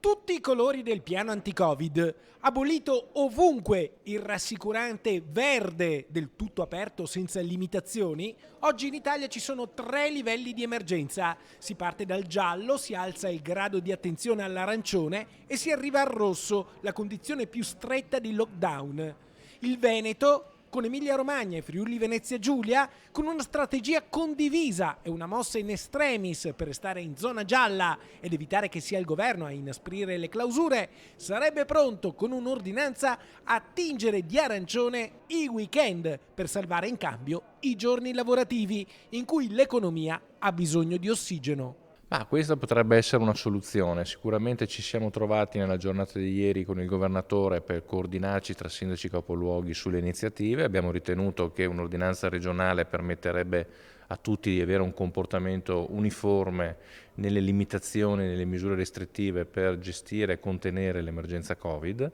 Tutti i colori del piano anti-Covid, abolito ovunque il rassicurante verde del tutto aperto senza limitazioni, oggi in Italia ci sono 3 livelli di emergenza. Si parte dal giallo, si alza il grado di attenzione all'arancione e si arriva al rosso, la condizione più stretta di lockdown. Il Veneto, con Emilia-Romagna e Friuli-Venezia Giulia, con una strategia condivisa e una mossa in extremis per restare in zona gialla ed evitare che sia il governo a inasprire le clausure, sarebbe pronto con un'ordinanza a tingere di arancione i weekend per salvare in cambio i giorni lavorativi in cui l'economia ha bisogno di ossigeno. Ma questa potrebbe essere una soluzione. Sicuramente ci siamo trovati nella giornata di ieri con il governatore per coordinarci tra sindaci e capoluoghi sulle iniziative. Abbiamo ritenuto che un'ordinanza regionale permetterebbe a tutti di avere un comportamento uniforme nelle limitazioni, nelle misure restrittive per gestire e contenere l'emergenza Covid.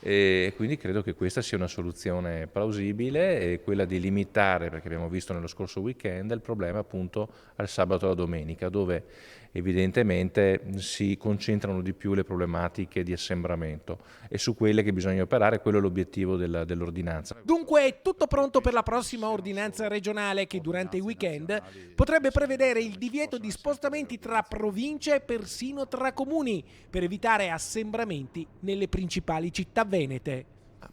E quindi credo che questa sia una soluzione plausibile, e quella di limitare, perché abbiamo visto nello scorso weekend, il problema appunto al sabato e alla domenica, dove evidentemente si concentrano di più le problematiche di assembramento, e su quelle che bisogna operare. Quello è l'obiettivo dell'ordinanza. Dunque è tutto pronto per la prossima ordinanza regionale che durante i weekend potrebbe prevedere il divieto di spostamenti tra province e persino tra comuni per evitare assembramenti nelle principali città venete.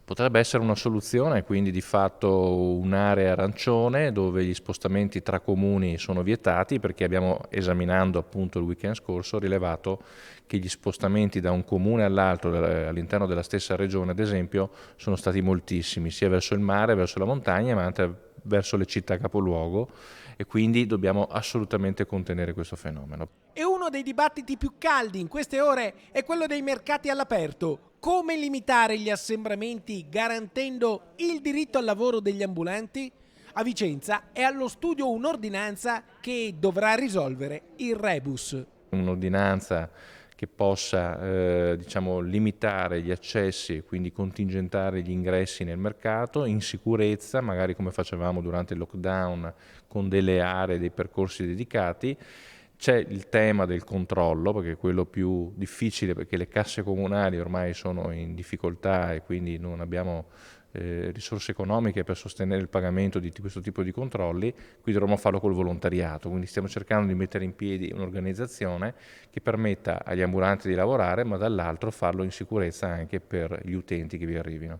Potrebbe essere una soluzione, quindi di fatto un'area arancione dove gli spostamenti tra comuni sono vietati, perché abbiamo, esaminando appunto il weekend scorso, rilevato che gli spostamenti da un comune all'altro all'interno della stessa regione, ad esempio, sono stati moltissimi, sia verso il mare, verso la montagna, ma anche verso le città capoluogo, e quindi dobbiamo assolutamente contenere questo fenomeno. E uno dei dibattiti più caldi in queste ore è quello dei mercati all'aperto. Come limitare gli assembramenti garantendo il diritto al lavoro degli ambulanti? A Vicenza è allo studio un'ordinanza che dovrà risolvere il rebus. Un'ordinanza che possa diciamo, limitare gli accessi e quindi contingentare gli ingressi nel mercato in sicurezza, magari come facevamo durante il lockdown con delle aree, dei percorsi dedicati. C'è il tema del controllo, perché è quello più difficile, perché le casse comunali ormai sono in difficoltà e quindi non abbiamo risorse economiche per sostenere il pagamento di questo tipo di controlli. Qui dovremmo farlo col volontariato, quindi stiamo cercando di mettere in piedi un'organizzazione che permetta agli ambulanti di lavorare, ma dall'altro farlo in sicurezza anche per gli utenti che vi arrivino.